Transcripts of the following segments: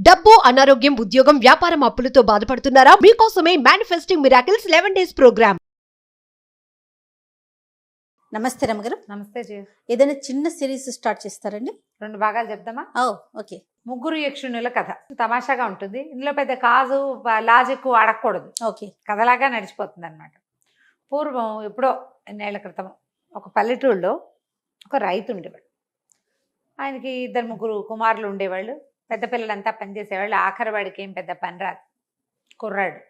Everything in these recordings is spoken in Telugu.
డబ్బు, అనారోగ్యం, ఉద్యోగం, వ్యాపారం అప్పులతో బాధపడుతున్నారా? మీకోసమే మేనిఫెస్టింగ్ మిరాకిల్స్ 11 days ప్రోగ్రామ్. నమస్తే రమగారు. నమస్తే జీ. ఏదైనా చిన్న సిరీస్ స్టార్ట్ చేస్తారండి? 2 భాగాలు చెప్దామా? ఓకే. ముగ్గురు యక్షునుల కథ తమాషాగా ఉంటుంది. ఇందులో పెద్ద కాజు లాజిక్ అడగకూడదు, ఓకే. కథలాగా నడిచిపోతుంది అనమాట. పూర్వం ఎప్పుడో ఎన్నేళ్ల క్రితం ఒక పల్లెటూళ్ళలో ఒక రైతు ఉండేవాడు. ఆయనకి 2-3 కుమారులు ఉండేవాళ్ళు. పెద్ద పిల్లలంతా పనిచేసేవాళ్ళు. ఆఖరి వాడికి ఏం పెద్ద పని రాదు, కుర్రాడు.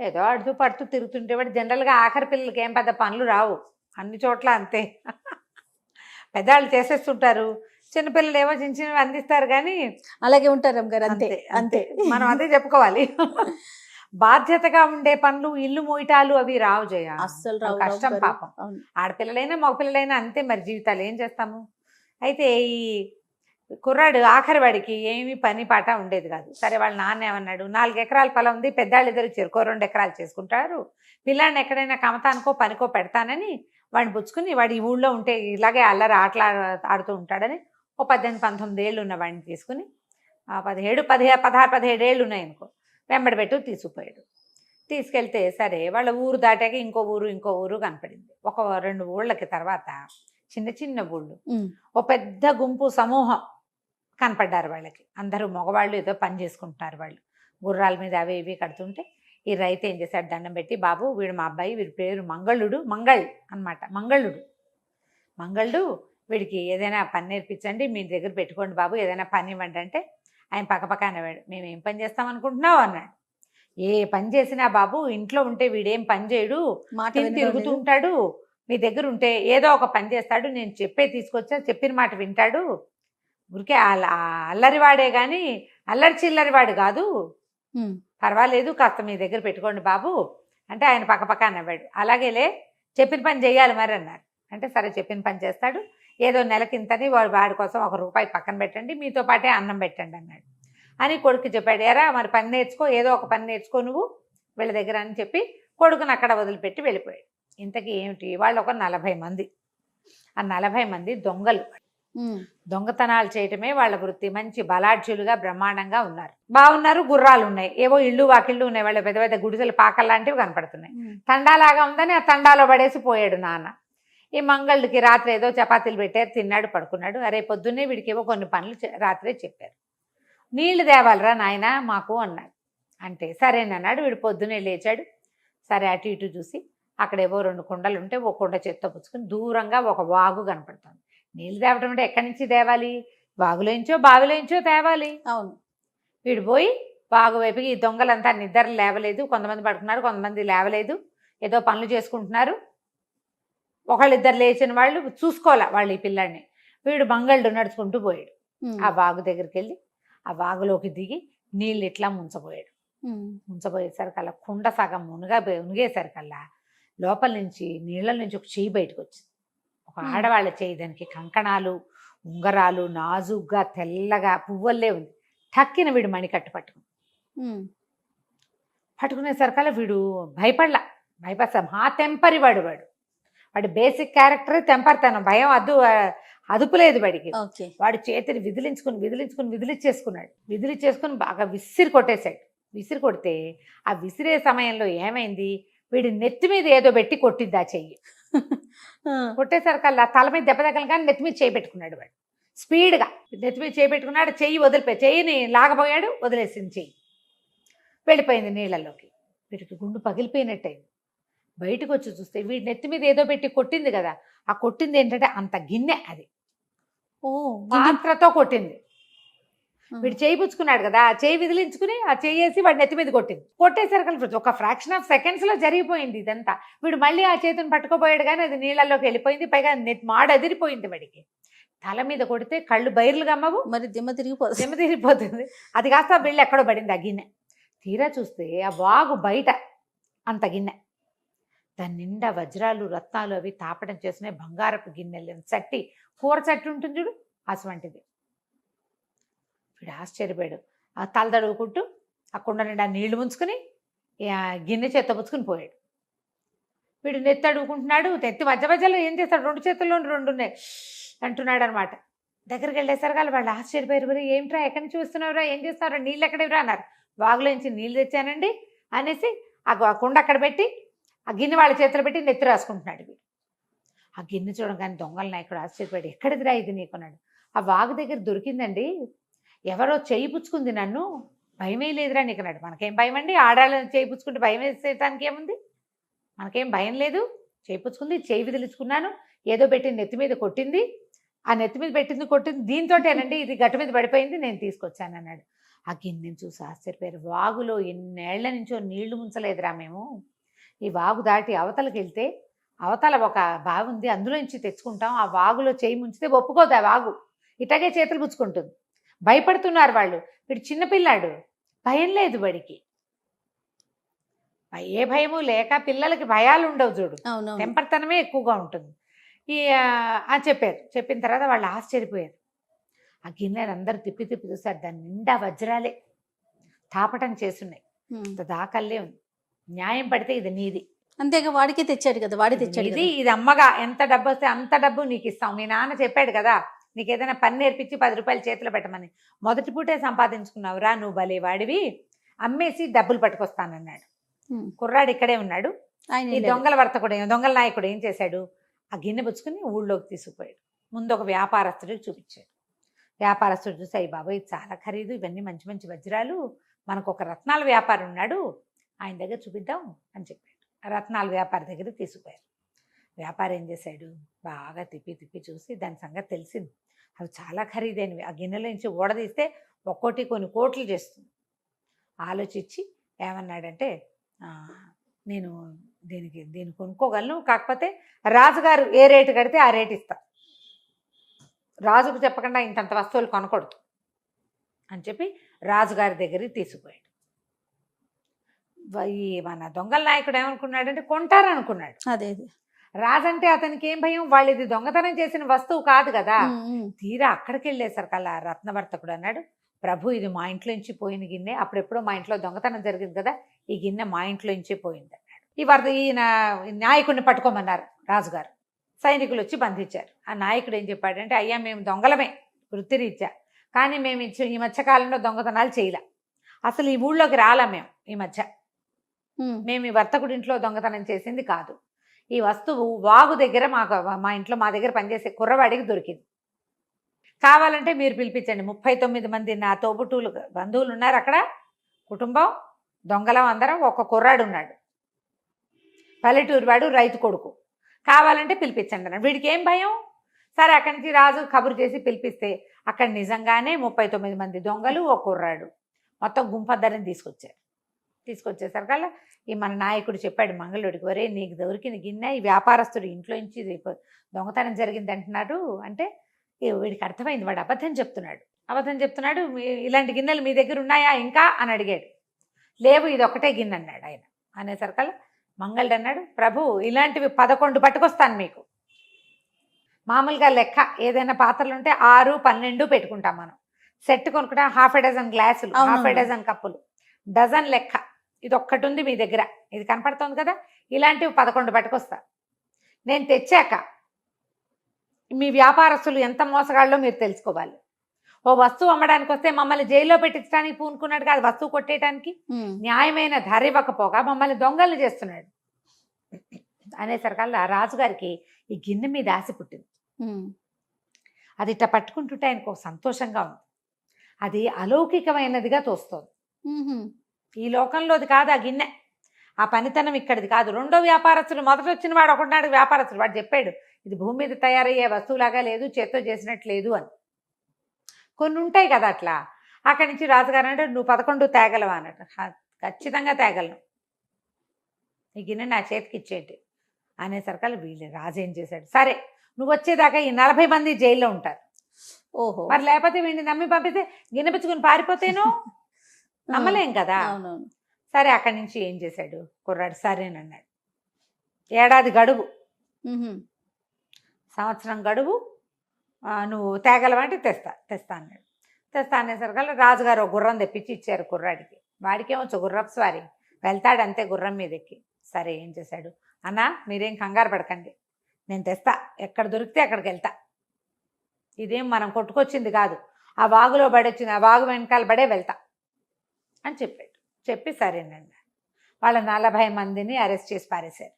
ఏదో అడుతూ పడుతూ తిరుగుతుంటేవాడు. జనరల్గా ఆఖరి పిల్లలకి ఏం పెద్ద పనులు రావు, అన్ని చోట్ల అంతే. పెద్దవాళ్ళు చేసేస్తుంటారు, చిన్నపిల్లలు ఏమో చిన్న చిన్నవి అందిస్తారు. కానీ అలాగే ఉంటారు రమగారు. అంతే అంతే మనం అదే చెప్పుకోవాలి. బాధ్యతగా ఉండే పనులు, ఇల్లు మోయటాలు అవి రావు జయ, అస్సలు రావు. కష్టం పాపం. ఆడపిల్లలైనా మగపిల్లలైనా అంతే, మరి జీవితాలు ఏం చేస్తాము. అయితే ఈ కుర్రాడు ఆఖరి వాడికి ఏమీ పని పాట ఉండేది కాదు. సరే వాళ్ళ నాన్న ఏమన్నాడు, 4 ఎకరాల పొలం ఉంది, పెద్దాళ్ళు ఇద్దరు చెరుకో 2 ఎకరాలు చేసుకుంటారు, పిల్లాడిని ఎక్కడైనా కమతానికో పనికో పెడతానని వాడిని పుచ్చుకుని, వాడు ఈ ఊళ్ళో ఉంటే ఇలాగే అల్లరి ఆడుతూ ఉంటాడని ఓ 18-19 ఏళ్ళు ఉన్న వాడిని తీసుకుని, 16-17 ఏళ్ళు ఉన్నాయనుకో, వెంబడి తీసుకుపోయాడు. తీసుకెళ్తే సరే వాళ్ళ ఊరు దాటాక ఇంకో ఊరు కనపడింది. ఒక 2 ఊళ్ళకి తర్వాత చిన్న చిన్న ఊళ్ళు, ఓ పెద్ద గుంపు సమూహం కనపడ్డారు వాళ్ళకి. అందరూ మగవాళ్ళు, ఏదో పని చేసుకుంటున్నారు వాళ్ళు. గుర్రాల మీద అవి ఇవి కడుతుంటే ఈ రైతు ఏం చేశాడు, దండం పెట్టి, బాబు వీడు మా అబ్బాయి, వీడి పేరు మంగళుడు అనమాట. మంగళుడు వీడికి ఏదైనా పని నేర్పించండి, మీ దగ్గర పెట్టుకోండి బాబు, ఏదైనా పని ఇవ్వండి అంటే ఆయన పక్కపక్క అనేవాడు. మేము ఏం పని చేస్తాం అనుకుంటున్నావు అన్నాడు. ఏ పని చేసినా బాబు, ఇంట్లో ఉంటే వీడేం పని చేయడు, తిరుగుతూ ఉంటాడు, మీ దగ్గర ఉంటే ఏదో ఒక పని చేస్తాడు, నేను తీసుకొచ్చా, చెప్పిన మాట వింటాడు, ఊరికే అల్లరివాడే కానీ అల్లరి చిల్లరివాడు కాదు, పర్వాలేదు, కాస్త మీ దగ్గర పెట్టుకోండి బాబు అంటే ఆయన పక్కపక్క అన్నవాడు. అలాగేలే, చెప్పిన పని చేయాలి మరి అన్నారు. అంటే సరే చెప్పిన పని చేస్తాడు, ఏదో నెలకింతని వాడి కోసం ₹1 పక్కన పెట్టండి, మీతో పాటే అన్నం పెట్టండి అన్నాడు. అని కొడుకు చెప్పాడు. ఎరా మరి పని నేర్చుకో, ఏదో ఒక పని నేర్చుకో నువ్వు వీళ్ళ దగ్గర అని చెప్పి కొడుకుని అక్కడ వదిలిపెట్టి వెళ్ళిపోయాడు. ఇంతకీ ఏమిటి, వాళ్ళు ఒక 40 మంది. ఆ 40 మంది దొంగలు. దొంగతనాలు చేయటమే వాళ్ళ వృత్తి. మంచి బలాఢ్యులుగా బ్రహ్మాండంగా ఉన్నారు, బాగున్నారు, గుర్రాలు ఉన్నాయి, ఏవో ఇళ్ళు వాకిళ్ళు ఉన్నాయి, వాళ్ళ పెద్ద పెద్ద గుడిసెలు పాకల్లాంటివి కనపడుతున్నాయి. తండాలాగా ఉందని ఆ తండాలో పడేసి పోయాడు నాన్న. ఈ మంగళుడికి రాత్రి ఏదో చపాతీలు పెట్టారు, తిన్నాడు, పడుకున్నాడు. అరే పొద్దున్నే వీడికి ఏవో కొన్ని పనులు రాత్రే చెప్పారు. నీళ్లు తేవాలరా నాయన మాకు అన్నాడు. అంటే సరేనన్నాడు. వీడు పొద్దున్నే లేచాడు. సరే అటు ఇటు చూసి అక్కడేవో 2 కుండలు ఉంటే ఒక కుండ చేత్తో పుచ్చుకుని దూరంగా ఒక వాగు కనపడుతుంది. నీళ్ళు తేవటం అంటే ఎక్కడి నుంచి తేవాలి, వాగులోంచో బావిలోంచో తేవాలి. అవును. వీడు పోయి వాగు వైపుకి, ఈ దొంగలంతా నిద్ర లేవలేదు, కొంతమంది పడుకున్నారు, కొంతమంది లేవలేదు, ఏదో పనులు చేసుకుంటున్నారు. ఒకళ్ళిద్దరు లేచిన వాళ్ళు చూసుకోవాలా వాళ్ళు ఈ పిల్లాడిని. వీడు మంగళుడు నడుచుకుంటూ పోయాడు. ఆ వాగు దగ్గరికి వెళ్ళి ఆ వాగులోకి దిగి నీళ్ళు ఇట్లా ముంచబోయేసరికల్లా కుండ సగం మునిగేసరికల్లా లోపల నుంచి నీళ్ళ నుంచి ఒక చెయ్యి బయటకు వచ్చింది. ఒక ఆడవాళ్ళ చెయ్యి, దానికి కంకణాలు, ఉంగరాలు, నాజుగ్గా తెల్లగా పువ్వుల్లే ఉంది. టక్కిన వీడు మణికట్టు పట్టుకునేసరికల్లా వీడు భయపడసా. మా టెంపరి వాడు వాడి బేసిక్ క్యారెక్టర్ టెంపర్తనం, భయం అదుపు లేదు వాడికి. వాడు చేతిని విదిలించేసుకుని బాగా విసిరి కొట్టేశాడు. విసిరి కొడితే ఆ విసిరే సమయంలో ఏమైంది, వీడి నెత్తి మీద ఏదో పెట్టి కొట్టింది ఆ చెయ్యి. కొట్టేసరికల్లా తల మీద దెబ్బ తగల కానీ నెత్తి మీద చేయి పెట్టుకున్నాడు వాడు. స్పీడ్గా నెత్తి మీద చేయి పెట్టుకున్నాడు. చెయ్యిని లాగబోయాడు, వదిలేసింది చెయ్యి, వెళ్ళిపోయింది నీళ్ళల్లోకి. వీడికి గుండు పగిలిపోయినట్టయింది. బయటకు వచ్చి చూస్తే వీడి నెత్తి మీద ఏదో పెట్టి కొట్టింది కదా, ఆ కొట్టింది ఏంటంటే అంత గిన్నె, అది పాత్రతో కొట్టింది. వీడు చేయి పుచ్చుకున్నాడు కదా, ఆ చేయి విదిలించుకుని ఆ చేయి వేసి వాడి నెత్తి మీద కొట్టేసరికి ఒక ఫ్రాక్షన్ ఆఫ్ సెకండ్స్లో జరిగిపోయింది ఇదంతా. వీడు మళ్ళీ ఆ చేతిని పట్టుకోపోయాడు కానీ అది నీళ్ళల్లోకి వెళ్ళిపోయింది. పైగా మాడ అదిరిపోయింది వాడికి. తల మీద కొడితే కళ్ళు బైర్లుగా అమ్మవు, మరి దిమ్మ తిరిగిపోతుంది. అది కాస్త వెళ్ళి ఎక్కడో పడింది ఆ గిన్నె. తీరా చూస్తే ఆ వాగు బయట అంత గిన్నె, దాని నిండా వజ్రాలు, రత్నాలు అవి తాపడం చేస్తున్నాయి. బంగారపు గిన్నెలు, చట్టి, కూర చట్టి ఉంటుంది చూడు, అటువంటిది. వీడు ఆశ్చర్యపోయాడు. ఆ తల తడుగుకుంటూ ఆ కుండ నిండా నీళ్లు ముంచుకుని గిన్నె చేత్తో పుచ్చుకుని పోయాడు. వీడు నెత్తి అడుగుకుంటున్నాడు. నెత్తి మధ్యలో ఏం చేస్తాడు, 2 చేతుల్లో 2 ఉన్నాయి అంటున్నాడు అనమాట. దగ్గరికి వెళ్ళేసరికి వాళ్ళు ఆశ్చర్యపోయారు, "మరి ఏమిట్రా, ఎక్కడి నుంచి చూస్తున్నావురా, ఏం చేస్తున్నావురా, నీళ్ళు ఎక్కడివిరా" అన్నారు. వాగులోంచి నీళ్ళు తెచ్చానండి అనేసి ఆ కుండ అక్కడ పెట్టి ఆ గిన్నె వాళ్ళ చేతిలో పెట్టి నెత్తి రాసుకుంటున్నాడు వీడు. ఆ గిన్నె చూడగానే దొంగల నాయకుడు ఆశ్చర్యపడి, "ఎక్కడిదిరా ఇది నీకున్నాడు?" "ఆ వాగు దగ్గర దొరికిందండి, ఎవరో చేయి పుచ్చుకుంది నన్ను, భయమే లేదురా నీకు" అన్నాడు. మనకేం భయం అండి, ఆడాళ్ళని చేయి పుచ్చుకుంటే భయం వేసేయటానికి ఏముంది, మనకేం భయం లేదు. చేయి పుచ్చుకుంది, చేయి విదిలించుకున్నాను, ఏదో పెట్టి నెత్తి మీద కొట్టింది, ఆ నెత్తి మీద కొట్టింది దీంతోటేనండి, ఇది గట్టు మీద పడిపోయింది, నేను తీసుకొచ్చాను అన్నాడు. ఆ గిన్నెని చూసి ఆశ్చర్యపోయారు. వాగులో ఎన్నేళ్ల నుంచో నీళ్లు ముంచలేదురా మేము, ఈ వాగు దాటి అవతలకి వెళ్తే అవతల ఒక బావి ఉంది, అందులో నుంచి తెచ్చుకుంటాం, ఆ వాగులో చేయి ముంచితే ఒప్పుకోదు ఆ వాగు, ఇటగే చేతులు పుచ్చుకుంటుంది. భయపడుతున్నారు వాళ్ళు. వీడు చిన్నపిల్లాడు, భయం లేదు వాడికి, ఏ భయము లేక పిల్లలకి భయాలు ఉండవు చూడు, తెంపర్తనమే ఎక్కువగా ఉంటుంది. అని చెప్పారు. చెప్పిన తర్వాత వాళ్ళు ఆశ్చర్యపోయారు. ఆ గిన్నెలు అందరూ తిప్పి తిప్పి చూసారు, దాని నిండా వజ్రాలే తాపటం చేసున్నాయి, దాకల్లే ఉంది. న్యాయం పడితే ఇది నీది, అంతేగా వాడికే తెచ్చాడు కదా, వాడి తెచ్చాడు ఇది ఇది అమ్మగా ఎంత డబ్బు వస్తే అంత డబ్బు నీకు ఇస్తాం. మీ నాన్న చెప్పాడు కదా నీకు ఏదైనా పని నేర్పించి 10 రూపాయలు చేతిలో పెట్టమని, మొదటి పూటే సంపాదించుకున్నావురా నువ్వు, భలే వాడివి, అమ్మేసి డబ్బులు పట్టుకొస్తానన్నాడు. కుర్రాడు ఇక్కడే ఉన్నాడు. ఈ దొంగల వర్తకుడు, దొంగల నాయకుడు ఏం చేశాడు, ఆ గిన్నె పుచ్చుకుని ఊళ్ళోకి తీసుకుపోయాడు. ముందు ఒక వ్యాపారస్తుడికి చూపించాడు. వ్యాపారస్తుడు చూసి, అయ్యి బాబు ఇది చాలా ఖరీదు, ఇవన్నీ మంచి మంచి వజ్రాలు, మనకు ఒక రత్నాల వ్యాపారి ఉన్నాడు, ఆయన దగ్గర చూపిద్దాం అని చెప్పాడు. రత్నాల వ్యాపారి దగ్గర తీసుకుపోయారు. వ్యాపారి ఏం చేశాడు, బాగా తిప్పి తిప్పి చూసి దాని సంగతి తెలిసింది, అవి చాలా ఖరీదైనవి, ఆ గిన్నెలో నుంచి ఓడదీస్తే ఒక్కోటి కొన్ని కోట్లు చేస్తుంది. ఆలోచించి ఏమన్నాడంటే, నేను దీన్ని కొనుక్కోగలను, కాకపోతే రాజుగారు ఏ రేటు కడితే ఆ రేటు ఇస్తా, రాజుకు చెప్పకుండా ఇంతంత వస్తువులు కొనకూడదు అని చెప్పి రాజుగారి దగ్గరికి తీసుకుపోయాడు. ఈ మన దొంగల నాయకుడు ఏమనుకున్నాడంటే కొంటారనుకున్నాడు. అదే రాజంటే అతనికి ఏం భయం, వాళ్ళు ఇది దొంగతనం చేసిన వస్తువు కాదు కదా. తీరా అక్కడికి వెళ్ళేసరికల్లా రత్నవర్తకుడు అన్నాడు, ప్రభు ఇది మా ఇంట్లో నుంచి పోయిన గిన్నె, అప్పుడెప్పుడో మా ఇంట్లో దొంగతనం జరిగింది కదా, ఈ గిన్నె మా ఇంట్లో నుంచే పోయింది అన్నాడు. ఈయన నాయకుడిని పట్టుకోమన్నారు రాజుగారు. సైనికులు వచ్చి బంధించారు. ఆ నాయకుడు ఏం చెప్పాడంటే, అయ్యా మేము దొంగలమే వృత్తిరీత్యా, కానీ మేము ఈ మధ్యకాలంలో దొంగతనాలు చేయలే, అసలు ఈ ఊళ్ళోకి రాలా మేము, ఈ మధ్య మేము ఈ వర్తకుడి ఇంట్లో దొంగతనం చేసింది కాదు, ఈ వస్తువు వాగు దగ్గర మా దగ్గర పనిచేసే కుర్రవాడికి దొరికింది, కావాలంటే మీరు పిలిపించండి, 39 మంది నా తోబుట్టువులు బంధువులు ఉన్నారు అక్కడ, కుటుంబం దొంగలం అందరం, ఒక కుర్రాడు ఉన్నాడు పల్లెటూరు వాడు, రైతు కొడుకు, కావాలంటే పిలిపించండి అన్నాడు. వీడికి ఏం భయం. సరే అక్కడి నుంచి రాజు కబురు చేసి పిలిపిస్తే అక్కడ నిజంగానే 39 మంది దొంగలు, ఒక కుర్రాడు, మొత్తం గుంపద్దరిని తీసుకొచ్చేసరికల్లా ఈ మన నాయకుడు చెప్పాడు మంగళుడికి, ఒరే నీకు దొరికిన గిన్నె ఈ వ్యాపారస్తుడు ఇంట్లో నుంచి దొంగతనం జరిగింది అంటున్నాడు అంటే, వీడికి అర్థమైంది వాడు అబద్ధం చెప్తున్నాడు, ఇలాంటి గిన్నెలు మీ దగ్గర ఉన్నాయా ఇంకా అని అడిగాడు. లేవు, ఇది ఒకటే గిన్నె అన్నాడు ఆయన. అనేసరికల్లా మంగళుడు అన్నాడు, ప్రభు ఇలాంటివి 11 పట్టుకొస్తాను మీకు. మామూలుగా లెక్క ఏదైనా పాత్రలు ఉంటే 6, 12 పెట్టుకుంటాం మనం, సెట్ కొనుక్కుంటాం, ½ డజన్ గ్లాసులు, ½ డజన్ కప్పులు, డజన్ లెక్క, ఇది ఒక్కటి ఉంది మీ దగ్గర, ఇది కనపడుతుంది కదా, ఇలాంటివి 11 పట్టుకొస్తా. నేను తెచ్చాక మీ వ్యాపారస్తులు ఎంత మోసగాళ్ళో మీరు తెలుసుకోవాలి. ఓ వస్తువు అమ్మడానికి వస్తే మమ్మల్ని జైల్లో పెట్టించడానికి పూనుకున్నాడు కాదు, వస్తువు కొట్టేయడానికి న్యాయమైన ధర ఇవ్వకపోగా మమ్మల్ని దొంగల్ని చేస్తున్నాడు అనేసరికల్లా రాజుగారికి ఈ గిన్నె మీద ఆశ పుట్టింది. అది ఇట్లా పట్టుకుంటుంటే ఆయనకు సంతోషంగా ఉంది, అది అలౌకికమైనదిగా తోస్తోంది. ఈ లోకంలోది కాదు ఆ గిన్నె, ఆ పనితనం ఇక్కడిది కాదు. రెండో వ్యాపారస్తుడు, మొదట వచ్చిన వాడు ఒకనాడు వ్యాపారస్తుడు, వాడు చెప్పాడు ఇది భూమి మీద తయారయ్యే వస్తువులాగా లేదు, చేత్తో చేసినట్టు లేదు అని. కొన్ని ఉంటాయి కదా అట్లా. అక్కడి నుంచి రాజుగారు అంటే, నువ్వు 11 తేగలవా అన్నట్టు. ఖచ్చితంగా తేగలను, ఈ గిన్నె నా చేతికి ఇచ్చేయండి అనేసరికల్లా వీళ్ళు రాజు ఏం చేశాడు, సరే నువ్వు వచ్చేదాకా ఈ 40 మంది జైల్లో ఉంటారు. ఓహో, మరి లేకపోతే వీడిని నమ్మి పంపితే గిన్నె పుచ్చుకుని పారిపోతేనో నమ్మలేం కదా. సరే అక్కడి నుంచి ఏం చేశాడు కుర్రాడు, సరేనన్నాడు. ఏడాది గడువు, సంవత్సరం గడువు, నువ్వు తేగలవంటే తెస్తా అన్నాడు. తెస్తా అనేసరికల్లా రాజుగారు ఒక గుర్రం తెప్పించి ఇచ్చారు కుర్రాడికి. వాడికేమొచ్చు గుర్రపు స్వారీ, వెళ్తాడు అంతే గుర్రం మీద ఎక్కి. సరే ఏం చేశాడు, అన్నా మీరేం కంగారు పడకండి, నేను తెస్తా, ఎక్కడ దొరికితే అక్కడికి వెళ్తా, ఇదేం మనం కొట్టుకొచ్చింది కాదు, ఆ వాగులో పడొచ్చింది, ఆ వాగు వెనకాల పడే వెళ్తా అని చెప్పాడు. చెప్పి సరేనండి, వాళ్ళ 40 మందిని అరెస్ట్ చేసి పారేశారు.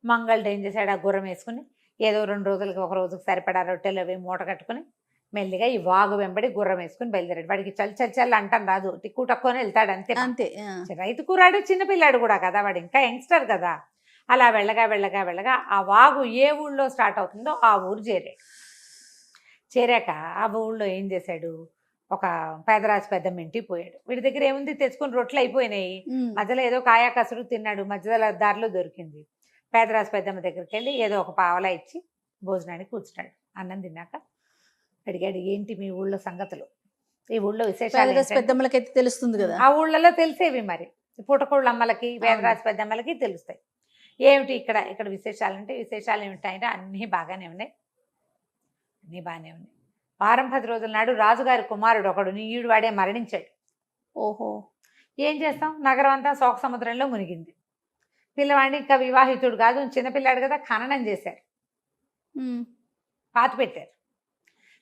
మంగళుడు ఏం చేశాడు, ఆ గుర్రం వేసుకుని ఏదో 2 రోజులకి, 1 రోజుకి సరిపడా రొట్టెలు అవి మూట కట్టుకుని మెల్లిగా ఈ వాగు వెంబడి గుర్రం వేసుకుని బయలుదేరాడు. వాడికి చల్ అంటాను రాదు, టిక్కు టక్కుని వెళ్తాడు అంతే. అంతే. రైతు కూరాడు, చిన్నపిల్లాడు కూడా కదా, వాడు ఇంకా యంగ్స్టర్ కదా. అలా వెళ్ళగా ఆ వాగు ఏ ఊళ్ళో స్టార్ట్ అవుతుందో ఆ ఊరు చేరాక ఆ ఊళ్ళో ఏం చేశాడు, ఒక పేదరాజు పెద్దమ్మ ఇంటికి పోయాడు. వీడి దగ్గర ఏముంది, తెచ్చుకుని రొట్టెలు అయిపోయినాయి, మధ్యలో ఏదో కాయా కసురు తిన్నాడు, మధ్యలో దారిలో దొరికింది. పేదరాజు పెద్దమ్మ దగ్గరికి వెళ్ళి ఏదో ఒక పావలా ఇచ్చి భోజనానికి కూర్చున్నాడు. అన్నం తిన్నాక అడిగాడు, ఏంటి మీ ఊళ్ళో సంగతులు, ఈ ఊళ్ళో విశేషాలు ఏంటంటే, పెద్దమ్మలకైతే తెలుస్తుంది కదా, ఆ ఊళ్ళలో తెలిసేవి మరి, పుటకోళ్ళ అమ్మలకి వేదరాజు పెద్దమ్మలకి తెలుస్తాయి. ఏమిటి ఇక్కడ విశేషాలంటే, విశేషాలు ఏమిటంటే అన్నీ బాగానే ఉన్నాయి, అన్నీ బాగానే ఉన్నాయి. వారం 10 రోజుల నాడు రాజుగారి కుమారుడు ఒకడు నీయుడు వాడే మరణించాడు. ఓహో. ఏం చేస్తాం, నగరం అంతా శోక సముద్రంలో మునిగింది. పిల్లవాడిని ఇంకా వివాహితుడు కాదు, చిన్నపిల్లాడు కదా, ఖననం చేశారు, పాతి పెట్టారు.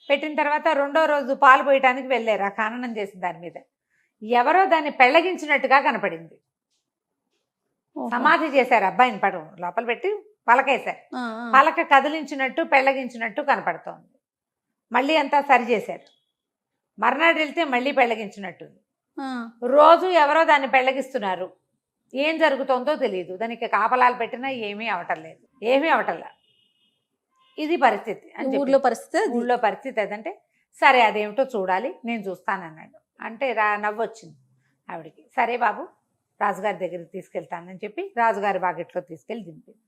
పెట్టిన తర్వాత 2వ రోజు పాలు పోయటానికి వెళ్ళారు. ఆ ఖననం చేసిన దాని మీద ఎవరో దాన్ని పెళ్ళగించినట్టుగా కనపడింది. సమాధి చేశారు అబ్బాయిని, పడు లోపల పెట్టి పలకేశారు. పలక కదిలించినట్టు పెళ్ళగించినట్టు కనపడుతోంది. మళ్ళీ అంతా సరి చేశారు. మర్నాడు వెళ్తే మళ్ళీ పెళ్ళగించినట్టుంది. రోజు ఎవరో దాన్ని పెళ్ళగిస్తున్నారు. ఏం జరుగుతోందో తెలియదు. దానికి కాపలాలు పెట్టినా ఏమీ అవటం లేదు, ఏమీ అవటంలా. ఇది పరిస్థితి అని ఊళ్ళో పరిస్థితి అదంటే, సరే అదేమిటో చూడాలి, నేను చూస్తానన్నాడు. అంటే నవ్వొచ్చింది ఆవిడికి. సరే బాబు, రాజుగారి దగ్గరికి తీసుకెళ్తానని చెప్పి రాజుగారి బాకెట్లో తీసుకెళ్ళి దింపింది.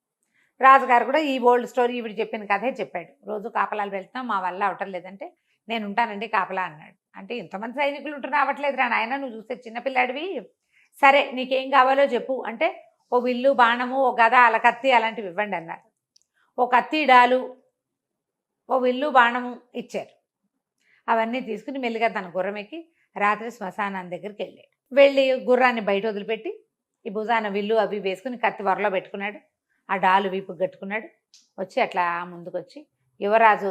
రాజుగారు కూడా ఈ ఓల్డ్ స్టోరీ ఈవిడ చెప్పిన కథే చెప్పాడు. రోజు కాపలాలు వెళ్తున్నాం, మా వల్ల అవటం లేదంటే, నేను ఉంటానండి కాపలా అన్నాడు. అంటే ఇంతమంది సైనికులు ఉంటున్నా అవ్వట్లేదు రా నాయన, నువ్వు చూస్తే చిన్నపిల్లాడివి, సరే నీకేం కావాలో చెప్పు అంటే, ఓ విల్లు బాణము, ఓ గద, అలా కత్తి అలాంటివి ఇవ్వండి అన్నారు. ఓ కత్తి డాలు, ఓ విల్లు బాణము ఇచ్చారు. అవన్నీ తీసుకుని మెల్లిగా తన గుర్రం ఎక్కి రాత్రి శ్మశానం దగ్గరికి వెళ్ళి గుర్రాన్ని బయట వదిలిపెట్టి ఈ భుజాన విల్లు అవి వేసుకుని కత్తి వరలో పెట్టుకున్నాడు. ఆ డాలు వీపు కట్టుకున్నాడు. వచ్చి అట్లా ముందుకొచ్చి యువరాజు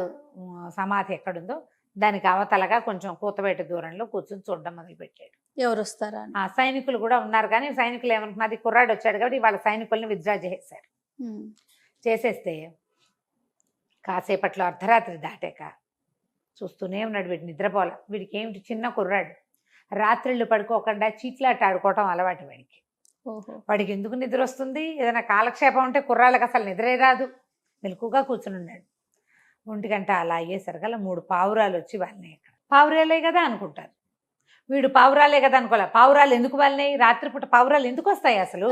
సమాధి ఎక్కడుందో దానికి అవతలగా కొంచెం కూతబెట్ట దూరంలో కూర్చొని చూడడం మొదలుపెట్టాడు. ఎవరు వస్తారా, ఆ సైనికులు కూడా ఉన్నారు. కానీ సైనికులు ఏమనుకున్నది, కుర్రాడు వచ్చాడు కాబట్టి వాళ్ళ సైనికుల్ని విత్డ్రా చేసేశారు. చేసేస్తే కాసేపట్లో అర్ధరాత్రి దాటాక చూస్తూనే ఉన్నాడు. వీడు నిద్రపోలే. వీడికి ఏమిటి, చిన్న కుర్రాడు, రాత్రిళ్ళు పడుకోకుండా చీట్లాట ఆడుకోవటం అలవాటు వాడికి. వాడికి ఎందుకు నిద్ర వస్తుంది, ఏదైనా కాలక్షేపం ఉంటే కుర్రాళ్ళకి అసలు నిద్రే రాదు. మెలకుగా కూర్చుని ఉన్నాడు. 1 గంట అలా అయ్యేసరికల్లా 3 పావురాలు వచ్చి వాళ్ళని, ఇక్కడ పావురాలే కదా అనుకుంటారు. వీడు పావురాలే కదా అనుకోలే. పావురాలు ఎందుకు వాళ్ళని, రాత్రిపూట పావురాలు ఎందుకు వస్తాయి అసలు,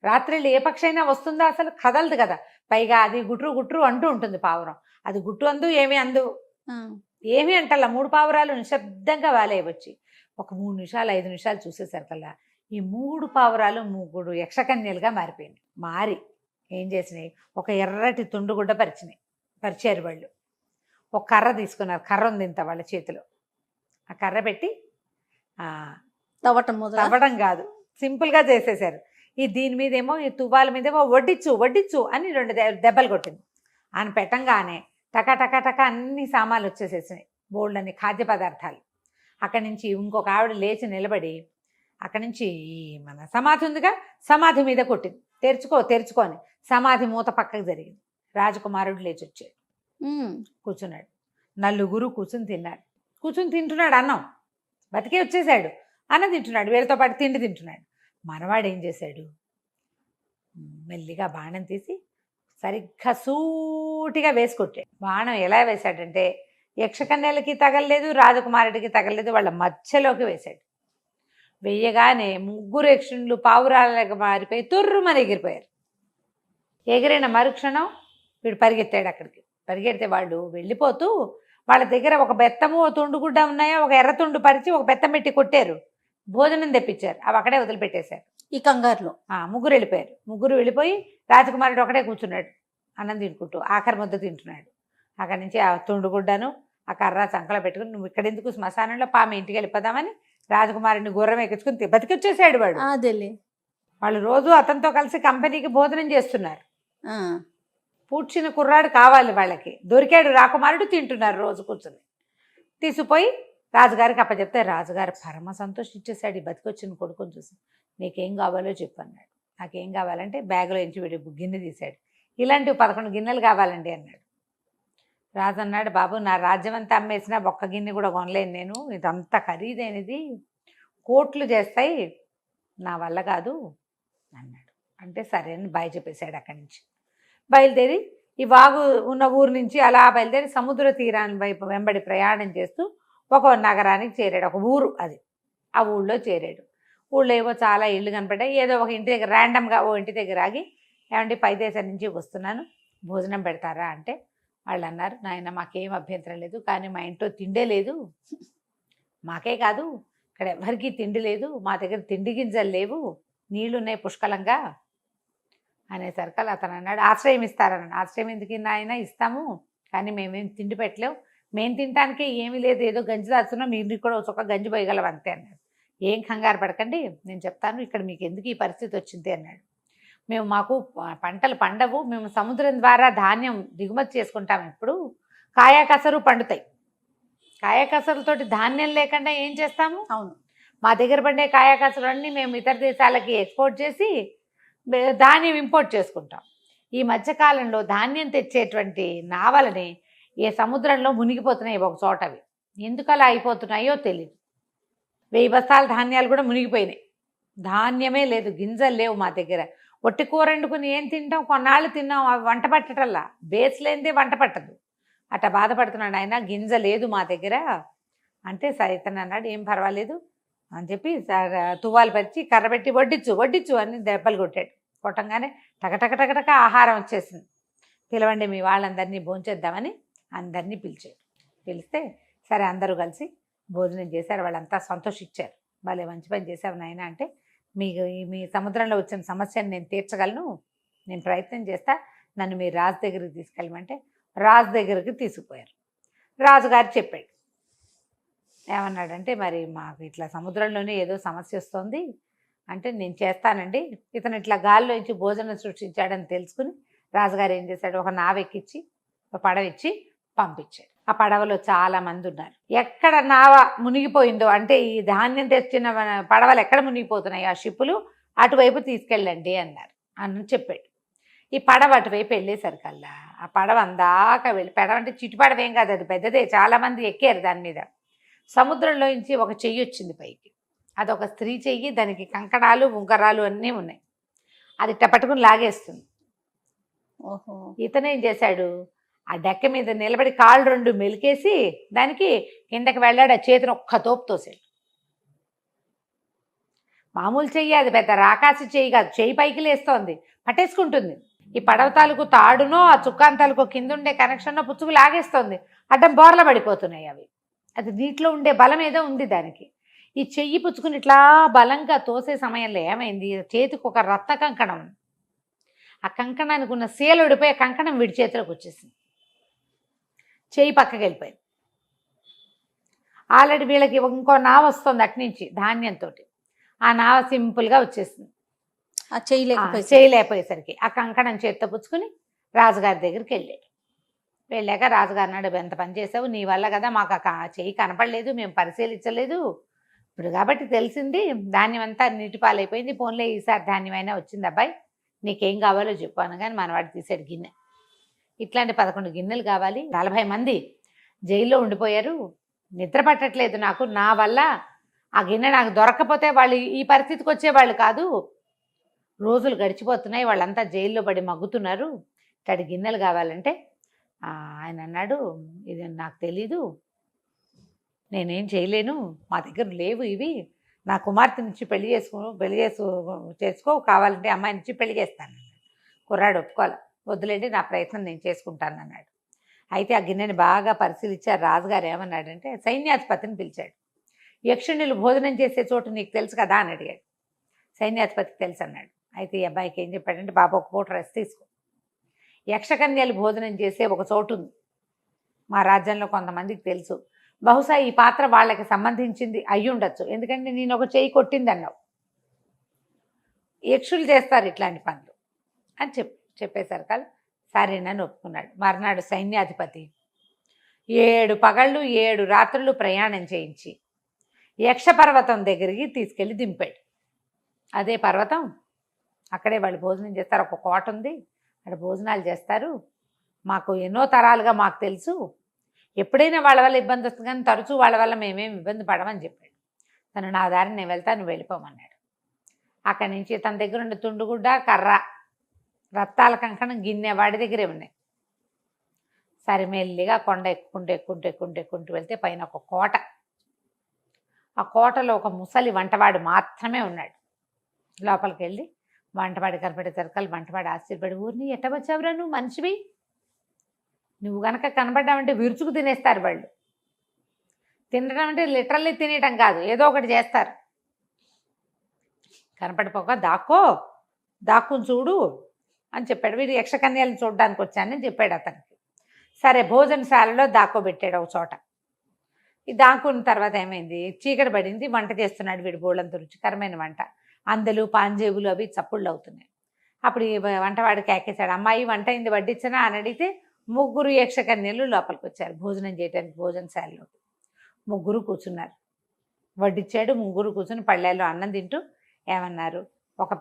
రాత్రిళ్ళు ఏ పక్షి అయినా వస్తుందా, అసలు కదలదు కదా. పైగా అది గుట్రు అంటూ ఉంటుంది పావురం. అది గుట్టు అందు ఏమీ అందు, ఏమీ అంటల్లా. 3 పావురాలు నిశ్శబ్దంగా వాలే వచ్చి ఒక 3 నిమిషాలు 5 నిమిషాలు చూసేసరికల్లా ఈ 3 పావురాలు 3 యక్షకన్యలుగా మారిపోయింది. మారి ఏం చేసినాయి, ఒక ఎర్రటి తుండుగుడ్డ పరిచారు వాళ్ళు. ఒక కర్ర తీసుకున్నారు. కర్ర ఉంది ఇంత వాళ్ళ చేతిలో. ఆ కర్ర పెట్టి తవ్వటం కాదు, సింపుల్గా చేసేసారు. దీని మీదేమో, ఈ తువ్వాల మీదేమో వడ్డిచ్చు అని 2 దెబ్బలు కొట్టింది. ఆయన పెట్టంగానే టక అన్ని సామాన్లు వచ్చేసేసినాయి, బోల్డ్ అన్ని ఖాద్య పదార్థాలు. అక్కడి నుంచి ఇంకొక ఆవిడ లేచి నిలబడి అక్కడి నుంచి ఈ మన సమాధి ఉందిగా, సమాధి మీద కొట్టింది. తెరుచుకొని సమాధి మూత పక్కకు జరిగింది. రాజకుమారుడు లేచి వచ్చాడు, కూర్చున్నాడు. 4 కూర్చుని తింటున్నాడు అన్నం. బతికే వచ్చేసాడు, అన్నం తింటున్నాడు, వీళ్ళతో పాటు తిండి తింటున్నాడు. మనవాడు ఏం చేశాడు, మెల్లిగా బాణం తీసి సరిగ్గా సూటిగా వేసి కొట్టాడు. బాణం ఎలా వేశాడంటే, యక్షకన్యలకి తగలలేదు, రాజకుమారుడికి తగలలేదు, వాళ్ళ మధ్యలోకి వేశాడు. వెయ్యగానే 3 యక్షులు పావురాలకు మారిపోయి తుర్రుమని ఎగిరిపోయారు. ఎగిరిన మరుక్షణం వీడు పరిగెత్తాడు అక్కడికి. పరిగెడితే వాళ్ళు వెళ్ళిపోతూ వాళ్ళ దగ్గర ఒక బెత్తము, ఓ తుండుగుడ్డ ఉన్నాయో, ఒక ఎర్ర తుండు పరిచి ఒక బెత్తం పెట్టి కొట్టారు. భోజనం తెప్పించారు, అవి అక్కడే వదిలిపెట్టేశారు. ఈ కంగారులో 3 వెళ్ళిపోయారు. 3 వెళ్ళిపోయి రాజకుమారుడు ఒకడే కూర్చున్నాడు, అన్నం తినుకుంటూ ఆఖరి ముద్ద తింటున్నాడు. అక్కడి నుంచి ఆ తుండుగుడ్డను ఆ కర్ర చంకలో పెట్టుకుని, నువ్వు ఇక్కడ ఎందుకు, శ్మశానంలో పాము ఇంటికి వెళ్ళిపోదామని రాజకుమారుడిని గుర్రం ఎక్కించుకుని బతికొచ్చేసాడు వాడు. వాళ్ళు రోజు అతనితో కలిసి కంపెనీకి భోజనం చేస్తున్నారు. పూడ్చిన కుర్రాడు కావాలి వాళ్ళకి. దొరికాడు రాకుమారుడు, తింటున్నారు రోజు కూర్చొని. తీసుకుపోయి రాజుగారికి అప్పచెప్తే రాజుగారు పరమ సంతోషించేశాడు ఈ బతికొచ్చిన కొడుకుని చూసి. నీకేం కావాలో చెప్పు అన్నాడు. నాకేం కావాలంటే బ్యాగ్లో ఎంచి వీడి గిన్నె తీశాడు. ఇలాంటివి 11 గిన్నెలు కావాలండి అన్నాడు. రాజు అన్నాడు, బాబు నా రాజ్యం అంతా అమ్మేసినా ఒక్క గిన్నె కూడా కొనలేను నేను, ఇదంతా ఖరీదైనది, కోట్లు చేస్తాయి, నా వల్ల కాదు అన్నాడు. అంటే సరే అని బాయ్ చెప్పేశాడు. అక్కడి నుంచి బయలుదేరి ఈ వాగు ఉన్న ఊరు నుంచి అలా బయలుదేరి సముద్ర తీరాన్ని వైపు వెంబడి ప్రయాణం చేస్తూ ఒక నగరానికి చేరాడు. ఒక ఊరు అది. ఆ ఊళ్ళో చేరాడు. ఊళ్ళో ఏవో చాలా ఇళ్ళు కనపడ్డాయి. ఏదో ఒక ఇంటి దగ్గర ర్యాండమ్గా ఓ ఇంటి దగ్గర ఆగి, ఏమంటే పై దేశం నుంచి వస్తున్నాను, భోజనం పెడతారా అంటే వాళ్ళు అన్నారు, నాయన మాకేం అభ్యంతరం లేదు, కానీ మా ఇంట్లో తిండే లేదు, మాకే కాదు ఇక్కడ ఎవరికీ తిండి లేదు, మా దగ్గర తిండి గింజలు లేవు, నీళ్లు ఉన్నాయి పుష్కలంగా అనేసరికి అతను అన్నాడు, ఆశ్రయం ఇస్తారన్నాడు. ఆశ్రయం ఎందుకు నాయన, ఇస్తాము, కానీ మేమేం తిండి పెట్టలేవు, మేము తినటానికే ఏమీ లేదు, ఏదో గంజి దాచున్నాం, మీరు కూడా ఒక గంజి పోయగలం అంతే అన్నాడు. ఏం కంగారు పడకండి, నేను చెప్తాను, ఇక్కడ మీకు ఎందుకు ఈ పరిస్థితి వచ్చింది అన్నాడు. మాకు పంటలు పండవు, మేము సముద్రం ద్వారా ధాన్యం దిగుమతి చేసుకుంటాం, ఇప్పుడు కాయాకసరు పండుతాయి, కాయాకసరులతోటి ధాన్యం లేకుండా ఏం చేస్తాము, అవును, మా దగ్గర పండే కాయాకసరు అన్నీ మేము ఇతర దేశాలకి ఎక్స్పోర్ట్ చేసి ధాన్యం ఇంపోర్ట్ చేసుకుంటాం. ఈ మధ్యకాలంలో ధాన్యం తెచ్చేటువంటి నావలని ఏ సముద్రంలో మునిగిపోతున్నాయి ఒక చోట, అవి ఎందుకు అలా అయిపోతున్నాయో తెలియదు. 1000 బస్తాల ధాన్యాలు కూడా మునిగిపోయినాయి, ధాన్యమే లేదు, గింజలు లేవు మా దగ్గర, ఒట్టి కూర వండుకుని ఏం తింటాం, కొన్నాళ్ళు తిన్నాం, అవి వంట పట్టటల్లా, బేస్ లేనిదే వంట పట్టదు, అట్లా బాధపడుతున్నాడు ఆయన, గింజ లేదు మా దగ్గర అంటే. సైతన్ అన్నాడు, ఏం పర్వాలేదు అని చెప్పి తువ్వాలు పరిచి కర్ర పెట్టి వడ్డించు వడ్డించు అని దెబ్బలు కొట్టాడు. కొట్టంగానే టకటక ఆహారం వచ్చేసింది. పిలవండి మీ వాళ్ళందరినీ భోంచేద్దామని అందరినీ పిలిచాడు. పిలిస్తే సరే అందరూ కలిసి భోజనం చేశారు. వాళ్ళంతా సంతోషించారు. భలే మంచి పని చేశావు నాయన అంటే, మీ సముద్రంలో వచ్చిన సమస్యను నేను తీర్చగలను, నేను ప్రయత్నం చేస్తా, నన్ను మీ రాజు దగ్గరికి తీసుకెళ్ళమంటే రాజు దగ్గరికి తీసుకుపోయారు. రాజుగారు చెప్పాడు, ఏమన్నాడంటే, మరి మాకు ఇట్లా సముద్రంలోనే ఏదో సమస్య వస్తుంది అంటే, నేను చేస్తానండి, ఇతను ఇట్లా గాల్లో ఇచ్చి భోజనం సృష్టించాడని తెలుసుకుని రాజుగారు ఏం చేశాడు, ఒక నావ ఎక్కించి ఒక పడవ ఇచ్చి పంపించాడు. ఆ పడవలో చాలా మంది ఉన్నారు. ఎక్కడ నావ మునిగిపోయిందో అంటే ఈ ధాన్యం తెచ్చిన పడవలు ఎక్కడ మునిగిపోతున్నాయి ఆ షిప్పులు, అటువైపు తీసుకెళ్ళండి అన్నారు అని చెప్పాడు. ఈ పడవ అటువైపు వెళ్ళేసరికల్లా ఆ పడవ అందాక వెళ్ళి, పడవ అంటే చిటి పడవ ఏం కాదు, అది పెద్దదే, చాలామంది ఎక్కారు దాని మీద. సముద్రంలో నుంచి ఒక చెయ్యి వచ్చింది పైకి, అదొక స్త్రీ చెయ్యి, దానికి కంకణాలు ఉంగరాలు అన్నీ ఉన్నాయి, అది ఇట్ట పట్టుకుని లాగేస్తుంది. ఓహో, ఇతను ఏం చేశాడు, ఆ డెక్క మీద నిలబడి కాళ్ళు 2 మెలికేసి దానికి కిందకి వెళ్ళాడు. ఆ చేతిని ఒక్క తోపు తోసాడు. మామూలు చెయ్యి అది, పెద్ద రాకాసి చెయ్యి కాదు, చెయ్యి పైకి లేస్తోంది, పట్టేసుకుంటుంది. ఈ పడవ తాలూకు తాడునో ఆ చుక్కాన్ తాలూకు కింద ఉండే కనెక్షన్నో పుచ్చుకు లాగేస్తోంది. అడ్డం బోర్ల పడిపోతున్నాయి అవి. అది నీటిలో ఉండే బలం ఏదో ఉంది దానికి. ఈ చెయ్యి పుచ్చుకుని ఇట్లా బలంగా తోసే సమయంలో ఏమైంది, చేతికి ఒక రత్న కంకణం, ఆ కంకణానికి ఉన్న సీల విడిపోయి ఆ కంకణం వీడి చేతిలోకి వచ్చేసింది. చెయ్యి పక్కకి వెళ్ళిపోయింది. ఆల్రెడీ వీళ్ళకి ఇంకో నావ వస్తుంది అట్నుంచి ధాన్యంతో, ఆ నావ సింపుల్గా వచ్చేసింది. ఆ చేయలేకపోయేసరికి ఆ కంకణం చేత్తో పుచ్చుకుని రాజుగారి దగ్గరికి వెళ్ళాడు. వెళ్ళాక రాజుగారు అన్నాడు, ఎంత పని చేసావు, నీ వల్ల కదా మాకు ఆ చెయ్యి కనపడలేదు, మేము పరిశీలించలేదు, ఇప్పుడు కాబట్టి తెలిసింది, ధాన్యం అంతా నీటి పాలైపోయింది, పోన్లే ఈసారి ధాన్యం అయినా వచ్చింది, అబ్బాయి నీకేం కావాలో చెప్పాను. కానీ మనవాడు తీసాడు గిన్నె, ఇట్లాంటి 11 గిన్నెలు కావాలి, 40 మంది జైల్లో ఉండిపోయారు, నిద్ర పట్టట్లేదు నాకు, నా వల్ల ఆ గిన్నె నాకు దొరక్కపోతే వాళ్ళు ఈ పరిస్థితికి వచ్చేవాళ్ళు కాదు, రోజులు గడిచిపోతున్నాయి, వాళ్ళంతా జైల్లో పడి మగ్గుతున్నారు, ఇట్లాంటి గిన్నెలు కావాలంటే ఆయన అన్నాడు, ఇది నాకు తెలీదు, నేనేం చేయలేను, మా దగ్గర లేవు ఇవి, నా కుమార్తెనిచ్చి పెళ్లి చేసుకో కావాలంటే అమ్మాయినిచ్చి పెళ్లి చేస్తాను. కుర్రాడు ఒప్పుకోవాలి, వద్దులేండి నా ప్రయత్నం నేను చేసుకుంటాను అన్నాడు. అయితే ఆ గిన్నెని బాగా పరిశీలించారు. రాజుగారు ఏమన్నాడంటే సైన్యాధిపతిని పిలిచాడు. యక్షుణులు భోజనం చేసే చోటు నీకు తెలుసు కదా అని అడిగాడు. సైన్యాధిపతికి తెలుసు అన్నాడు. అయితే ఈ అబ్బాయికి ఏం చెప్పాడంటే, బాబు ఒక పూట రెస్ట్ తీసుకో, యక్షకన్యలు భోజనం చేసే ఒక చోటు ఉంది మా రాజ్యంలో, కొంతమందికి తెలుసు, బహుశా ఈ పాత్ర వాళ్ళకి సంబంధించింది అయ్యి ఉండొచ్చు, ఎందుకంటే నేను ఒక చెయ్యి కొట్టింది అన్నావు, యక్షులు చేస్తారు ఇట్లాంటి పనులు అని చెప్పేసరికి సరేనని ఒప్పుకున్నాడు. మర్నాడు సైన్యాధిపతి 7 పగళ్ళు 7 రాత్రులు ప్రయాణం చేయించి యక్షపర్వతం దగ్గరికి తీసుకెళ్ళి దింపాడు. అదే పర్వతం, అక్కడే వాళ్ళు భోజనం చేస్తారు. ఒక కోట ఉంది, అక్కడ భోజనాలు చేస్తారు. మాకు ఎన్నో తరాలుగా మాకు తెలుసు, ఎప్పుడైనా వాళ్ళ వల్ల ఇబ్బంది వస్తుంది కానీ తరచూ వాళ్ళ వల్ల మేమేమి ఇబ్బంది పడమని చెప్పాడు. తను నా దారిని నేను వెళ్తాను, నువ్వు వెళ్ళిపోమన్నాడు. అక్కడి నుంచి తన దగ్గర ఉండే తుండుగుడ్డ, కర్ర, రత్తాల కంకణం, గిన్నె వాడి దగ్గరే ఉన్నాయి. సరే మెల్లిగా కొండ ఎక్కుంటూ వెళ్తే పైన ఒక కోట. ఆ కోటలో ఒక ముసలి వంటవాడు మాత్రమే ఉన్నాడు. లోపలికి వెళ్ళి వంటవాడి కనపడేసరికి వంటవాడు ఆశ్చర్యపడి, ఊరిని ఎట్ట వచ్చావురా నువ్వు మనిషివి, నువ్వు కనుక కనపడ్డావంటే విరుచుకు తినేస్తారు వాళ్ళు. తినడం అంటే లిటరల్లీ తినేయటం కాదు, ఏదో ఒకటి చేస్తారు. కనపడిపోక దాక్కుని చూడు అని చెప్పాడు. వీడు యక్షకన్యలను చూడడానికి వచ్చానని చెప్పాడు అతనికి. సరే భోజనశాలలో దాక్కోబెట్టాడు ఒక చోట. ఈ దాక్కున్న తర్వాత ఏమైంది, చీకటి పడింది, వంట చేస్తున్నాడు వీడు, బోళ్ళంత రుచికరమైన వంట. అందలు పాంజేబులు అవి చప్పుళ్ళు అవుతున్నాయి. అప్పుడు ఈ వంటవాడు కేకేశాడు, అమ్మాయి వంట అయింది వడ్డించనా అని అడిగితే 3 యక్షకన్యలు లోపలికి వచ్చారు భోజనం చేయడానికి. భోజనశాలలో 3 కూర్చున్నారు. వడ్డించాడు, 3 కూర్చుని పళ్ళెల్లో అన్నం తింటూ ఏమన్నారు, ఒక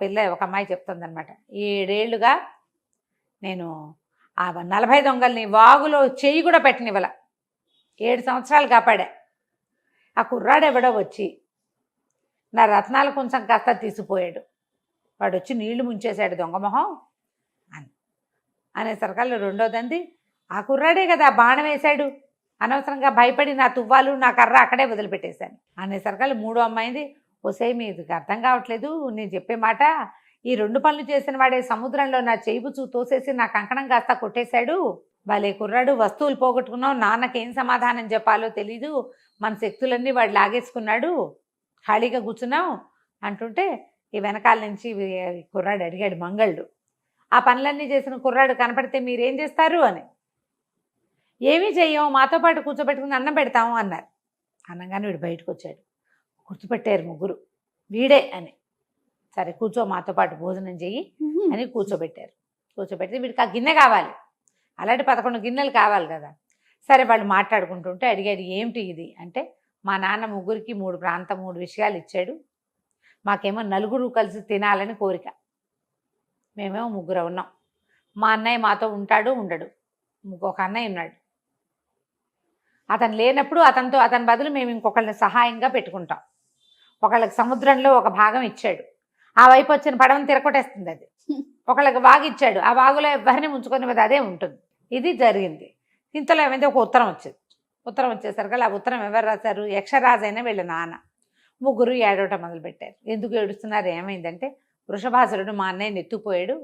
అమ్మాయి చెప్తుందనమాట, 7 ఏళ్ళుగా నేను ఆ 40 దొంగల్ని వాగులో చెయ్యి కూడా పెట్టనివ్వాల, 7 సంవత్సరాలు కాపాడా. ఆ కుర్రాడెవడో వచ్చి నా రత్నాల కొంచెం కాస్త తీసిపోయాడు, వాడు వచ్చి నీళ్లు ముంచేశాడు దొంగమొహం అని అనేసరికల్లా రెండోదంది, ఆ కుర్రాడే కదా బాణం వేశాడు, అనవసరంగా భయపడి నా తువ్వాలు నా కర్ర అక్కడే వదిలిపెట్టేశాను అనేసరికల్లా మూడో అమ్మాయింది, ఓసే మీకు అర్థం కావట్లేదు నేను చెప్పే మాట, ఈ 2 పనులు చేసిన వాడే సముద్రంలో నా చేయిపుచూ తోసేసి నా కంకణం కాస్త కొట్టేశాడు, భలే కుర్రాడు, వస్తువులు పోగొట్టుకున్నావు, నాన్నకేం సమాధానం చెప్పాలో తెలీదు, మన శక్తులన్నీ వాడు లాగేసుకున్నాడు, ఖాళీగా కూర్చున్నాం అంటుంటే ఈ వెనకాల నుంచి కుర్రాడు అడిగాడు మంగళుడు, ఆ పనులన్నీ చేసిన కుర్రాడు కనపడితే మీరేం చేస్తారు అని. ఏమీ చెయ్యం, మాతో పాటు కూర్చోబెట్టుకుని అన్నం పెడతాము అన్నారు. అనగానే వీడు బయటకు వచ్చాడు. గుర్తుపెట్టారు 3 వీడే అని. సరే కూర్చో మాతో పాటు భోజనం చెయ్యి అని కూర్చోబెట్టారు. కూర్చోబెడితే వీడికి ఆ గిన్నె కావాలి, అలాంటి 11 గిన్నెలు కావాలి కదా. సరే వాళ్ళు మాట్లాడుకుంటుంటే అడిగాడు, ఏమిటి ఇది అంటే, మా నాన్న 3కి 3 విషయాలు ఇచ్చాడు, మాకేమో 4 కలిసి తినాలని కోరిక, మేమేమో 3 ఉన్నాం, మా అన్నయ్య మాతో ఉంటాడు ఉండడు, ఇంకొక అన్నయ్య ఉన్నాడు, అతను లేనప్పుడు అతని బదులు మేము ఇంకొకళ్ళని సహాయంగా పెట్టుకుంటాం, ఒకళ్ళకి సముద్రంలో ఒక భాగం ఇచ్చాడు, ఆ వైపు వచ్చిన పడవని తిరగొట్టేస్తుంది అది, ఒకళ్ళకి వాగు ఇచ్చాడు, ఆ వాగులో ఎవరిని ముంచుకొని మీద అదే ఉంటుంది. ఇది జరిగింది. ఇంతలో ఏమైంది, ఒక ఉత్తరం వచ్చింది. ఉత్తరం వచ్చేసరికి ఆ ఉత్తరం ఎవరు రాశారు, యక్షరాజైన వీళ్ళ నాన్న. 3 ఏడవటం మొదలుపెట్టారు. ఎందుకు ఏడుస్తున్నారు, ఏమైందంటే, వృషభాసురుడు మా అన్నయ్యని ఎత్తుకుపోయాడు,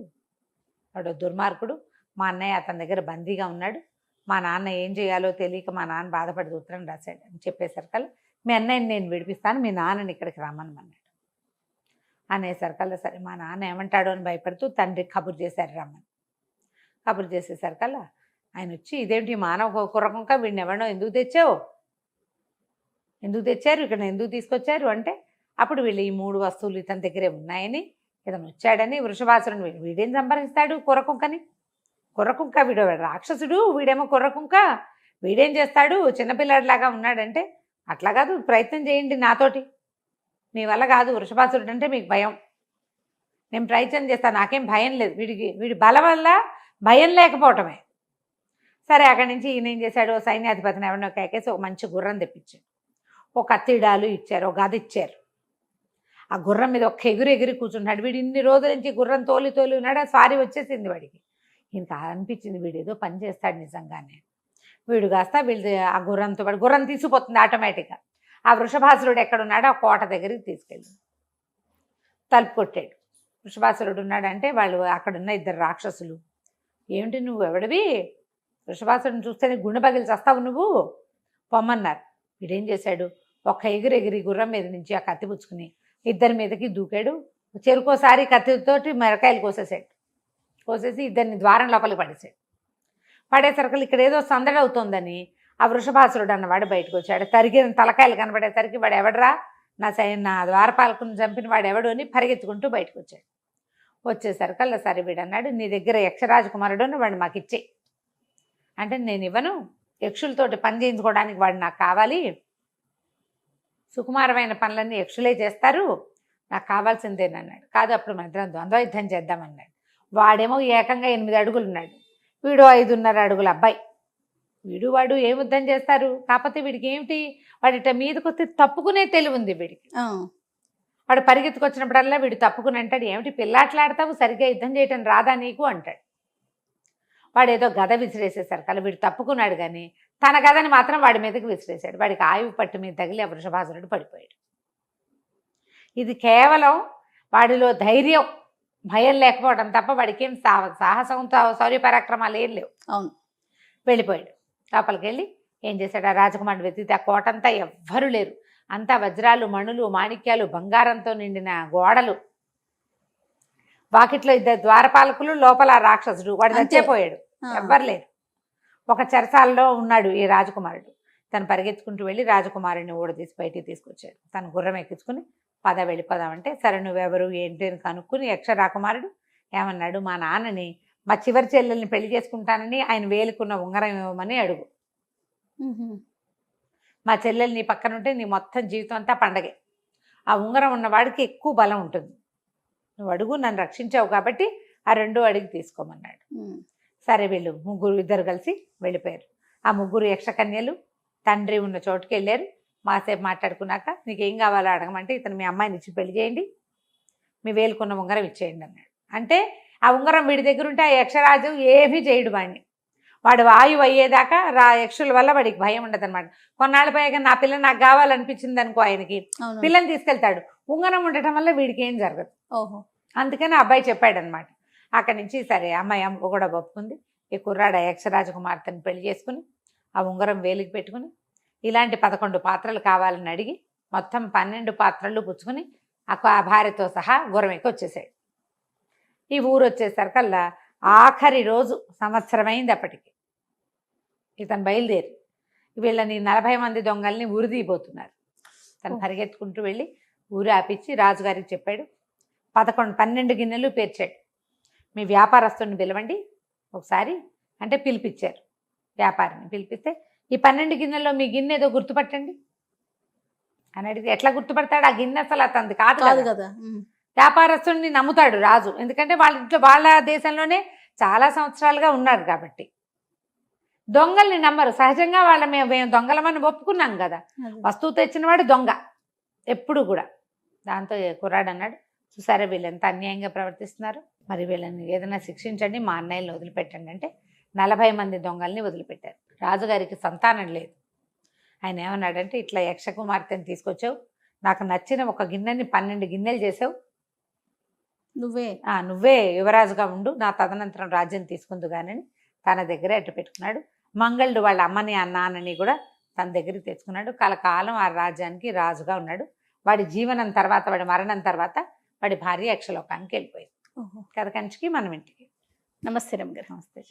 వాడు దుర్మార్గుడు, మా అన్నయ్య అతని దగ్గర బందీగా ఉన్నాడు, మా నాన్న ఏం చేయాలో తెలియక మా నాన్న బాధపడి ఉత్తరం రాశాడు అని చెప్పేసరికల్లా, మీ అన్నయ్యని నేను విడిపిస్తాను, మీ నాన్నని ఇక్కడికి రమ్మనమన్నాడు అనేసరికల్లా, సరే మా నాన్న ఏమంటాడో అని భయపడుతూ తండ్రి కబురు చేశారు రమ్మని. కబురు చేసేసరికల్లా ఆయన వచ్చి, ఇదేమిటి మానవ కుర్రకుంక, వీడిని ఎవరినో ఎందుకు తెచ్చారు, ఇక్కడ ఎందుకు తీసుకొచ్చారు అంటే, అప్పుడు వీళ్ళు ఈ 3 వస్తువులు ఇతని దగ్గరే ఉన్నాయని, ఇతను వచ్చాడని, వృషభాసురుని వీడేం సంపాదిస్తాడు కుర్రకుంక వీడు రాక్షసుడు, వీడేమో కుర్రకుంక, వీడేం చేస్తాడు చిన్నపిల్లాడిలాగా ఉన్నాడంటే, అట్లా కాదు, ప్రయత్నం చేయండి నాతోటి, మీ వల్ల కాదు, వృషభాసురుడు అంటే మీకు భయం, నేను ప్రయత్నం చేస్తాను, నాకేం భయం లేదు, వీడి బలం వల్ల భయం లేకపోవటమే. సరే అక్కడి నుంచి ఈయన ఏం చేశాడు, సైన్యాధిపతిని ఎవరినో కేకేసి ఒక మంచి గుర్రం తెప్పించాడు, ఒక కత్తిడాలు ఇచ్చారు, ఒక గది ఇచ్చారు. ఆ గుర్రం మీద ఒక్క ఎగిరి కూర్చుంటాడు. వీడు ఇన్ని రోజుల నుంచి గుర్రం తోలి ఉన్నాడు, స్వారీ వచ్చేసింది వాడికి. ఇంకా అనిపించింది వీడు ఏదో పని చేస్తాడు నిజంగానే. వీడు కాస్త వీళ్ళు ఆ గుర్రంతో పాటు గుర్రం తీసుకుపోతుంది ఆటోమేటిక్గా. ఆ వృషభాసురుడు ఎక్కడున్నాడో ఆ కోట దగ్గరికి తీసుకెళ్ళి తలుపు కొట్టాడు. వృషభాసురుడు ఉన్నాడంటే వాళ్ళు అక్కడున్న 2 రాక్షసులు, ఏమిటి నువ్వు ఎవడివి, వృషభాసురుడిని చూస్తేనే గుండె పగిలి చస్తావు నువ్వు, పొమ్మన్నారు. వీడేం చేశాడు, ఒక్క ఎగిరి గుర్రం మీద నుంచి ఆ కత్తి పుచ్చుకుని 2 మీదకి దూకాడు. చెరుకోసారి కత్తితోటి మిరకాయలు కోసేసి 2 ద్వారం లోపలికి పడేసాడు. పడేసరికి ఇక్కడ ఏదో సందడి అవుతోందని ఆ వృషభాసురుడు అన్నవాడు బయటకు వచ్చాడు. తరిగిన తలకాయలు కనబడేసరికి వాడు ఎవడరా, నా ద్వారపాలకుని చంపిన వాడు ఎవడు అని పరిగెత్తుకుంటూ బయటకు వచ్చాడు. వచ్చేసరికల్లా సరే వీడు అన్నాడు, నీ దగ్గర యక్షరాజకుమారుడు వాడు మాకు ఇచ్చేయి అంటే, నేను ఇవ్వను, యక్షులతోటి పని చేయించుకోవడానికి వాడు నాకు కావాలి, సుకుమారమైన పనులన్నీ యక్షులే చేస్తారు, నాకు కావాల్సిందేనన్నాడు. కాదు, అప్పుడు మన ఇద్దరం ద్వంద్వ యుద్ధం చేద్దామన్నాడు. వాడేమో ఏకంగా 8 అడుగులు ఉన్నాడు, వీడు 5.5 అడుగుల అబ్బాయి. వాడు ఏం యుద్ధం చేస్తారు? కాకపోతే వీడికి ఏమిటి, వాడిట మీదకొస్తే తప్పుకునే తెలివి ఉంది వీడికి. వాడు పరిగెత్తుకొచ్చినప్పుడల్లా వీడు తప్పుకుని అంటాడు, ఏమిటి పిల్లాట్లాడతావు, సరిగ్గా యుద్ధం చేయటం రాదా నీకు అంటాడు. వాడు ఏదో గద విసిరేసేసారు కల వీడు తప్పుకున్నాడు, కానీ తన గదని మాత్రం వాడి మీదకి విసిరేశాడు. వాడికి ఆయువు పట్టు మీద తగిలి ఆ వృషభాసురుడు పడిపోయాడు. ఇది కేవలం వాడిలో ధైర్యం, భయం లేకపోవడం తప్ప వాడికి ఏం సాహసం శౌర్య పరాక్రమాలు ఏం లేవు. అవును. వెళ్ళిపోయాడు. లోపలికి వెళ్ళి ఏం చేశాడు, ఆ రాజకుమారుడు వెతికితే ఆ కోటంతా ఎవ్వరూ లేరు. అంతా వజ్రాలు, మణులు, మాణిక్యాలు, బంగారంతో నిండిన గోడలు, వాకిట్లో 2 ద్వారపాలకులు, లోపల ఆ రాక్షసుడు. వాడు చచ్చిపోయాడు, ఎవ్వరు లేరు. ఒక చెరసాలలో ఉన్నాడు ఈ రాజకుమారుడు. తను పరిగెత్తుకుంటూ వెళ్ళి రాజకుమారుడిని ఊడదీసి బయటికి తీసుకొచ్చాడు. తను గుర్రం ఎక్కించుకుని వెళ్ళిపోదామంటే, సరే నువ్వెవరు ఏంటి అని కనుక్కుని యక్షరాకుమారుడు ఏమన్నాడు, మా నాన్నని మా చివరి చెల్లెల్ని పెళ్లి చేసుకుంటానని ఆయన వేలుకున్న ఉంగరం ఇవ్వమని అడుగు. మా చెల్లెలు నీ పక్కన ఉంటే నీ మొత్తం జీవితం అంతా పండగే. ఆ ఉంగరం ఉన్నవాడికి ఎక్కువ బలం ఉంటుంది. నువ్వు అడుగు, నన్ను రక్షించావు కాబట్టి ఆ 2 అడిగి తీసుకోమన్నాడు. సరే వీళ్ళు ఇద్దరు కలిసి వెళ్ళిపోయారు. ఆ 3 యక్షకన్యలు తండ్రి ఉన్న చోటుకి వెళ్ళారు. మాసేపు మాట్లాడుకున్నాక, నీకేం కావాలో అడగమంటే, ఇతను మీ అమ్మాయిని ఇచ్చి పెళ్లి చేయండి, మీ వేలుకున్న ఉంగరం ఇచ్చేయండి అన్నాడు. అంటే ఆ ఉంగరం వీడి దగ్గర ఉంటే ఆ యక్షరాజు ఏమీ చేయడు వాడిని. వాడు ఆయువు అయ్యేదాకా యక్షుల వల్ల వాడికి భయం ఉండదు అనమాట. కొన్నాళ్ళు పోయాక నా పిల్ల నాకు కావాలనిపించింది అనుకో, ఆయనకి పిల్లని తీసుకెళ్తాడు. ఉంగరం ఉండటం వల్ల వీడికి ఏం జరగదు. అందుకని ఆ అబ్బాయి చెప్పాడు అనమాట. అక్కడి నుంచి సరే అమ్మాయి అమ్మ కూడా ఒప్పుకుంది. ఈ కుర్రాడు యక్షరాజకుమార్తెను పెళ్లి చేసుకుని ఆ ఉంగరం వేలికి పెట్టుకుని, ఇలాంటి 11 పాత్రలు కావాలని అడిగి మొత్తం 12 పాత్రలు పుచ్చుకుని ఆ భార్యతో సహా గుర్రం ఎక్కి వచ్చేసాడు. ఈ ఊరు వచ్చేసరికల్లా ఆఖరి రోజు, సంవత్సరమైంది అప్పటికి. ఇతను బయలుదేరి వీళ్ళని 40 మంది దొంగల్ని ఉరిదీయబోతున్నారు. తను పరిగెత్తుకుంటూ వెళ్ళి ఊరు ఆపించి రాజుగారికి చెప్పాడు. 12 గిన్నెలు పేర్చాడు. మీ వ్యాపారస్తుని పిలవండి ఒకసారి అంటే పిలిపించారు. వ్యాపారిని పిలిపిస్తే, ఈ 12 గిన్నెల్లో మీ గిన్నె ఏదో గుర్తుపట్టండి అని అడిగితే, ఎట్లా గుర్తుపడతాడు, ఆ గిన్నె అసలు అతనిది కాదు కదా. వ్యాపారస్తుడిని నమ్ముతాడు రాజు, ఎందుకంటే వాళ్ళ ఇంట్లో వాళ్ళ దేశంలోనే చాలా సంవత్సరాలుగా ఉన్నాడు కాబట్టి. దొంగల్ని నమ్మరు సహజంగా. మేము దొంగలమని ఒప్పుకున్నాం కదా, వస్తువు తెచ్చినవాడు దొంగ ఎప్పుడు కూడా. దాంతో కుర్రాడు అన్నాడు, చూసారా వీళ్ళు ఎంత అన్యాయంగా ప్రవర్తిస్తున్నారు, మరి వీళ్ళని ఏదైనా శిక్షించండి, మా అన్నయ్యని వదిలిపెట్టండి అంటే 40 మంది దొంగల్ని వదిలిపెట్టారు. రాజుగారికి సంతానం లేదు. ఆయన ఏమన్నాడంటే, ఇట్లా యక్షకుమార్తెని తీసుకొచ్చావు, నాకు నచ్చిన ఒక గిన్నెని 12 గిన్నెలు చేసావు, నువ్వే యువరాజుగా ఉండు, నా తదనంతరం రాజ్యం తీసుకుందు కానీ తన దగ్గరే అట్టు పెట్టుకున్నాడు. మంగళుడు వాళ్ళ అమ్మని నాన్నని కూడా తన దగ్గరికి తెచ్చుకున్నాడు. కలకాలం ఆ రాజ్యానికి రాజుగా ఉన్నాడు. వాడి జీవనం తర్వాత, వాడి మరణం తర్వాత వాడి భార్య యక్షలోకానికి వెళ్ళిపోయింది. కథ కంచికి మనం ఇంటికి. నమస్తే రమ్య గారు. నమస్తే.